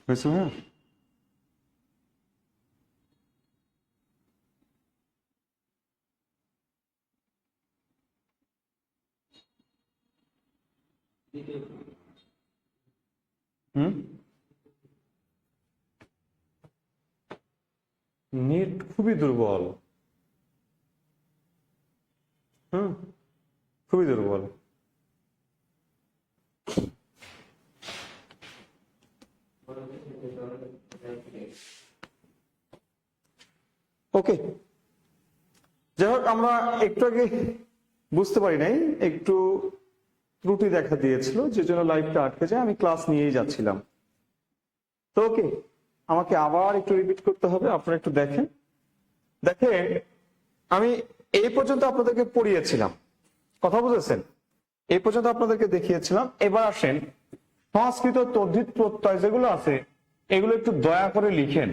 হয়েছে হ্যাঁ? নেট খুবই দুর্বল। খুবই দুর্বল। ওকে, যাই হোক, আমরা একটু আগে বুঝতে পারি নাই, একটু ত্রুটি দেখা দিয়েছিল, যে জন্য লাইভটা আটকে যায়। আমি ক্লাস নিয়েই যাচ্ছিলাম। তো ওকে, আমাকে আবার একটু রিপিট করতে হবে। আপনারা একটু দেখেন। আমি এই পর্যন্ত আপনাদেরকে পড়িয়েছিলাম, কথা বুঝেছেন? এই পর্যন্ত আপনাদেরকে দেখিয়েছিলাম। এবার আসেন, সংস্কৃত তদ্ধিত প্রত্যয় যেগুলো আছে এগুলো একটু দয়া করে লিখেন।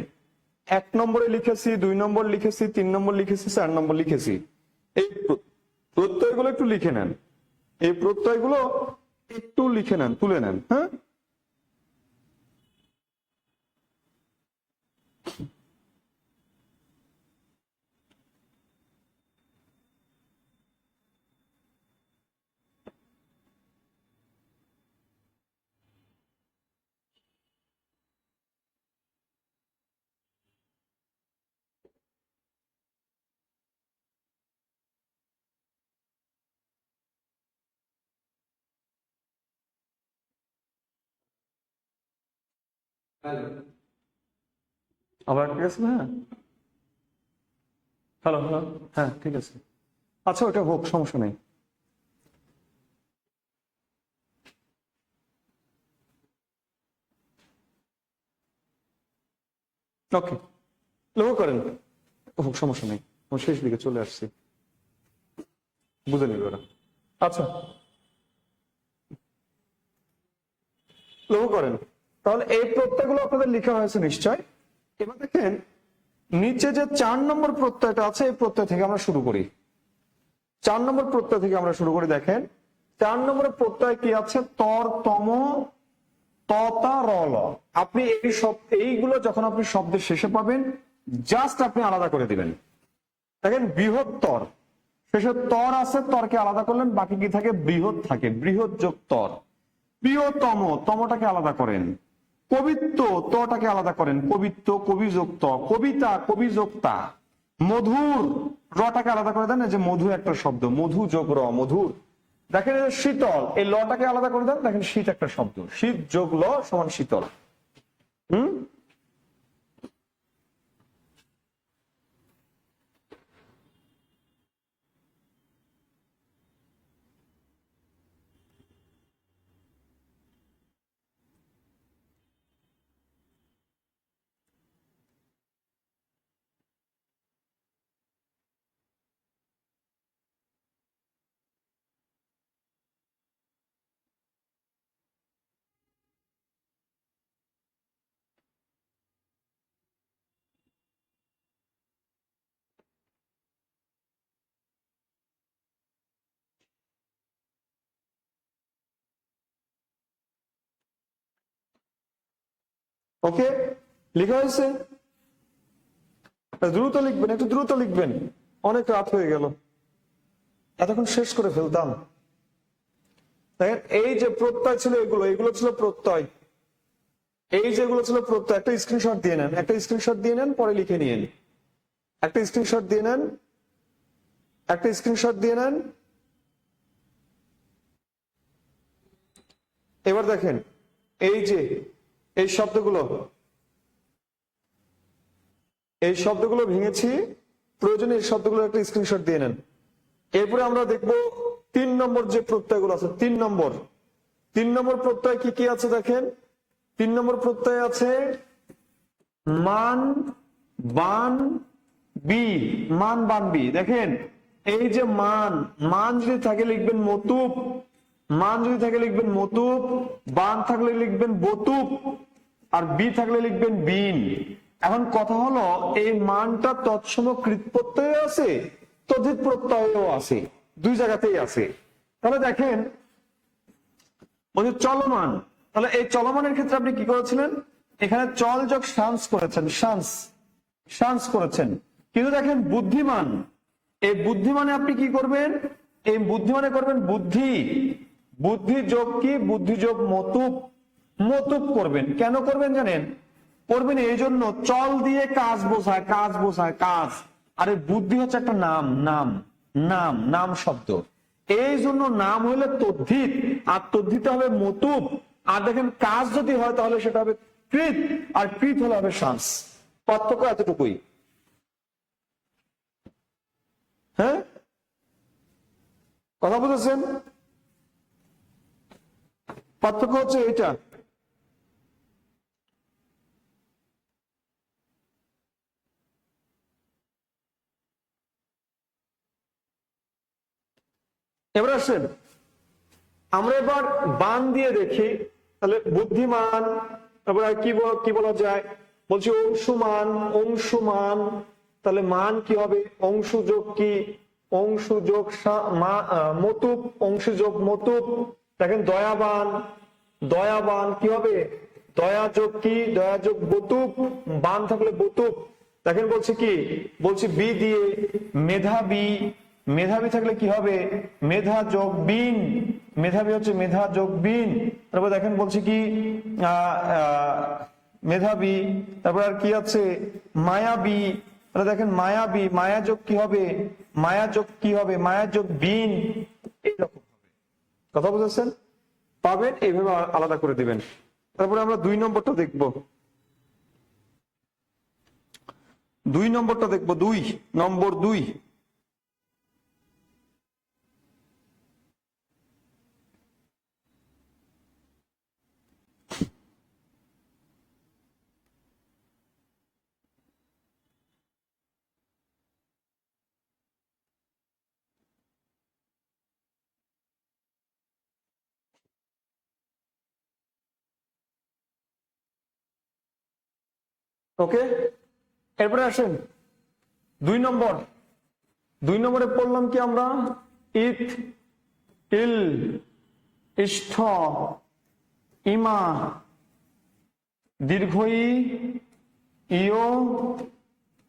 1 নম্বরে লিখেছি, 2 নম্বর লিখেছি, 3 নম্বর লিখেছি, 4 নম্বর লিখেছি। এই প্রত্যয়গুলো একটু লিখে নেন। এই প্রত্যয়গুলো একটু লিখে নেন, তুলে নেন। হ্যাঁ, আবার ঠিক আছে? হ্যাঁ, হ্যালো হ্যালো, হ্যাঁ ঠিক আছে। আচ্ছা, ওটা হোক, সমস্যা নেই। ওকে, লক্ষ্য করেন, হোক, সমস্যা নেই। আমি শেষ দিকে চলে আসছি, বুঝে নিবে ওরা। আচ্ছা, লক্ষ্য করেন, তাহলে এই প্রত্যয়গুলো আপনাদের লেখা হয়েছে নিশ্চয়। এবার দেখেন, নিচে যে 4 নম্বর প্রত্যয়টা আছে, এই প্রত্যয় থেকে আমরা শুরু করি। 4 নম্বর প্রত্যয় থেকে আমরা শুরু করি। দেখেন 4 নম্বরের প্রত্যয় কি আছে? তর, তম, ততা, রল। আপনি এইগুলো যখন আপনি শব্দের শেষে পাবেন, জাস্ট আপনি আলাদা করে দিবেন। দেখেন, বৃহত্তর, শেষে তর আছে, তরকে আলাদা করলেন, বাকি কি থাকে? বৃহৎ থাকে, বৃহৎ যোগ তর। প্রিয়তম, তমটাকে আলাদা করেন। কবিত্ব, তটাকে আলাদা করেন, কবিত্ব, কবি যোগ ত। কবিতা, কবি যোগ তা। মধুর, রটাকে আলাদা করে দেন, যে মধু একটা শব্দ, মধু যোগ র, মধুর। দেখেন শীতল, এই লটাকে আলাদা করে দেন, দেখেন শীত একটা শব্দ, শীত যোগ ল সমান শীতল। ওকে, লেখা হয়েছে? দ্রুত লিখবেন, একটু দ্রুত লিখবেন, অনেক রাত হয়ে গেল, এতক্ষণ শেষ করে ফেলতাম। দেখেন, এই যে প্রত্যয় ছিল, এগুলো ছিল প্রত্যয়। এই যেগুলো ছিল প্রত্যয়, একটা স্ক্রিনশট দিয়ে নেন, একটা স্ক্রিনশট দিয়ে নেন, পরে লিখে নিন। একটা স্ক্রিনশট দিয়ে নেন, একটা স্ক্রিনশট দিয়ে নেন। এবার দেখেন, এই যে এই শব্দগুলো ভেঙেছি, প্রয়োজনে এই শব্দগুলো একটা স্ক্রিনশট দিয়ে নেন। এরপরে আমরা দেখব 3 নম্বর যে প্রত্যয়গুলো আছে। 3 নম্বর প্রত্যয় কি কি আছে দেখেন। 3 নম্বর প্রত্যয় আছে মান, বান, বি। মান, বান, বি। দেখেন, এই যে মান যদি থাকে লিখবেন মতুপ, মান যদি থাকে লিখবেন মতুপ, বান থাকলে লিখবেন বতুপ, আর বি থাকলে লিখবেন বিন। এখন কথা হলো, এই মানটা তৎসম কৃত প্রত্যয় আছে, তদ্ধিত প্রত্যয়ও আছে, দুই জায়গাতেই আছে। তাহলে দেখেন, চলমান, তাহলে এই চলমানের ক্ষেত্রে আপনি কি করেছিলেন? এখানে চল যোগ শান্স করেছেন, শান্স করেছেন, কিন্তু দেখেন বুদ্ধিমান, এই বুদ্ধিমানে আপনি কি করবেন, এই বুদ্ধিমানে করবেন বুদ্ধি, বুদ্ধি যোগ কি, বুদ্ধি যোগ মতুপ, মতুপ করবেন। কেন করবেন জানেন? করবেন এই জন্য চল দিয়ে কাজ বোঝায়, কাজ বোঝায়, কাজ। আরে বুদ্ধি হচ্ছে একটা নাম, নাম, নাম, নাম শব্দ। এই জন্য নাম হলে তদ্ধিত, আর তদ্ধিত হবে মতুপ। আর দেখেন কাজ যদি হয় তাহলে সেটা হবে কৃত, আর কৃত হলে হবে শান্স। পার্থক্য এতটুকুই। হ্যাঁ, কথা বুঝেছেন? পার্থক্য হচ্ছে এটা। এবার আসেন আমরা এবার বান দিয়ে দেখি, তাহলে বুদ্ধিমান, তারপর আর কি বলা যায়, বলছি অংশুমান, অংশুমান, তাহলে মান কি হবে, অংশুযোগ কি, অংশুযোগ মতুপ, অংশুযোগ মতুপ। দেখেন দয়াবান, দয়াবান কি হবে, দয়াযোগ কি, দয়াযোগ বতুপ, বান থাকলে বতুপ। দেখেন বলছে কি, বলছি বি দিয়ে মেধাবী, মেধাবী থাকলে কি হবে, মেধা যোগ বিন, মেধাবী হচ্ছে মেধা যোগ বিন। তারপর দেখেন বলছি কি মেধাবী, তারপর আর কি আছে মায়াবী, তাহলে দেখেন মায়াবী, মায়া যোগ কি হবে, মায়া যোগ কি হবে, মায়া যোগ বিন, এইরকম হবে। কথা বুঝেছেন? পাবেন এইভাবে আলাদা করে দিবেন। তারপরে আমরা 2 নম্বরটা দেখব, 2 নম্বরটা দেখব, 2 নম্বর 2। ওকে, এরপরে আসেন 2 নম্বর। 2 নম্বরে পড়লাম কি আমরা, ইথ, ইল, ইষ্ঠ, ইমা, দীর্ঘ ই, ইও,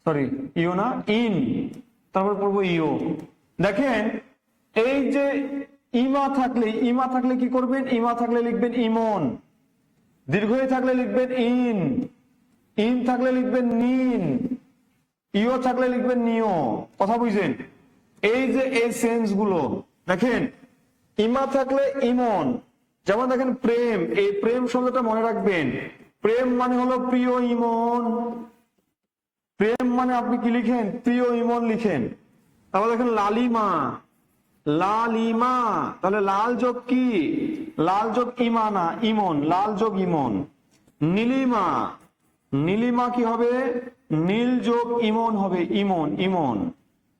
সরি ইও না, ইন, তারপর পড়বো ইও। দেখেন এই যে ইমা থাকলে, ইমা থাকলে কি করবেন, ইমা থাকলে লিখবেন ইমন, দীর্ঘ ই থাকলে লিখবেন ইন, ইন থাকলে লিখবেন নিন, ইও থাকলে লিখবেন নিও। কথা বুঝছেন? এই যে এই সেন্স গুলো দেখেন, ইমা থাকলে ইমন, যেমন দেখেন প্রেম, এই প্রেম শব্দটা মনে রাখবেন, প্রেম মানে হলো প্রিয় ইমন, প্রেম মানে আপনি কি লিখেন, প্রিয় ইমন লিখেন। তারপর দেখেন লালিমা, লালিমা, তাহলে লাল যোগ কি, লাল যোগ ইমানা, ইমন, লাল যোগ ইমন। নীলিমা, নীলিমা কি হবে, নীল যোগ ইমন হবে, ইমন, ইমন।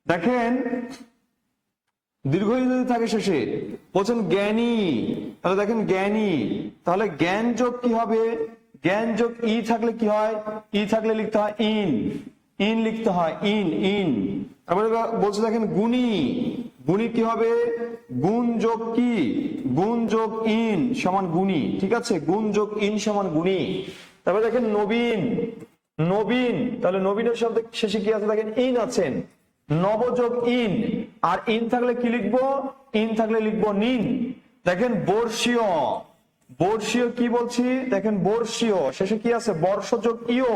দেখেন দীর্ঘ ই যদি থাকে শেষে, বলছেন জ্ঞানী, তাহলে দেখেন জ্ঞানী, তাহলে জ্ঞান যোগ কি হবে, জ্ঞান যোগ ই থাকলে কি হয়, ই থাকলে লিখতে হয় ইন, ইন লিখতে হয়, ইন, ইন। তারপরে বলছে দেখেন গুণী, গুণী কি হবে, গুণ যোগ কি, গুণ যোগ ইন সমান গুণী, ঠিক আছে, গুণ যোগ ইন সমান গুণী। তারপরে দেখেন নবীন, নবীন, তাহলে নবীনের শব্দ শেষে কি আছে, দেখেন ইন আছেন, নবযোগ ইন, আর ইন থাকলে কি লিখবো, ইন থাকলে লিখবো নিন। দেখেন বর্ষীয়, বর্ষীয় কি বলছি, দেখেন বর্ষীয় শেষে কি আছে, বর্ষযোগ ইও,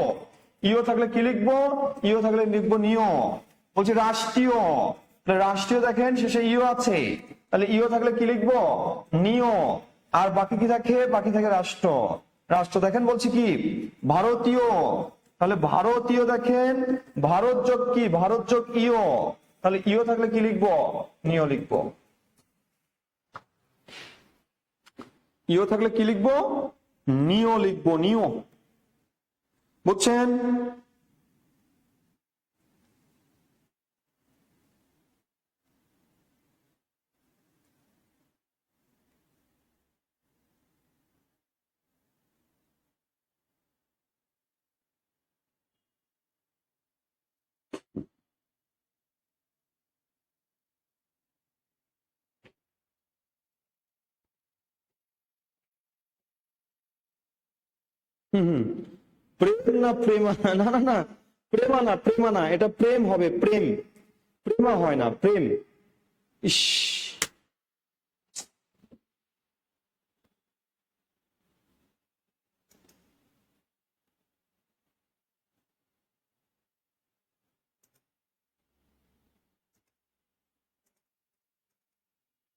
ইও থাকলে কি লিখবো, ইও থাকলে লিখবো নিও। বলছি রাষ্ট্রীয়, রাষ্ট্রীয় দেখেন শেষে ইও আছে, তাহলে ইও থাকলে কি লিখবো, নিও। আর বাকি কি থাকে, বাকি থাকে রাষ্ট্র, রাষ্ট্র। দেখেন বলছি কি ভারতীয়, তাহলে ভারতীয় দেখেন ভারত যোগ কি, ভারত যোগ ইও, তাহলে ইও থাকলে কি লিখবো, নিও লিখবো। ইও থাকলে কি লিখবো, নিও লিখবো, নিও। বুঝছেন? হুম হুম, প্রেম না প্রেমানা, না না না, প্রেমানা প্রেমানা, এটা প্রেম হবে, প্রেম, প্রেমা হয় না, প্রেম। ইস,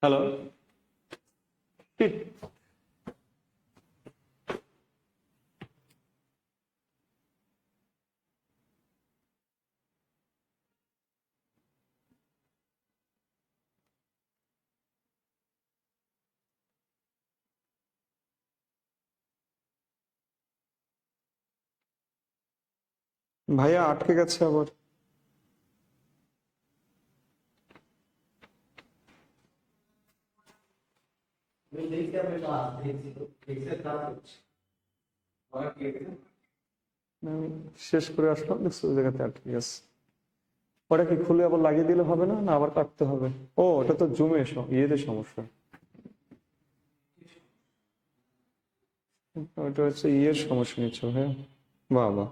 হ্যালো, ভাইয়া আটকে গেছে আবার। আমি শেষ করে আসলাম, দেখছি ওই জায়গাতে আটকে গেছে। ওটা কি খুলে আবার লাগিয়ে দিলে হবে না, না আবার কাটতে হবে? ও, ওটা তো জুমে ইয়েতে সমস্যা, ওটা হচ্ছে ইয়ের সমস্যা নিচ্ছ, হ্যাঁ। বাহ বাহ।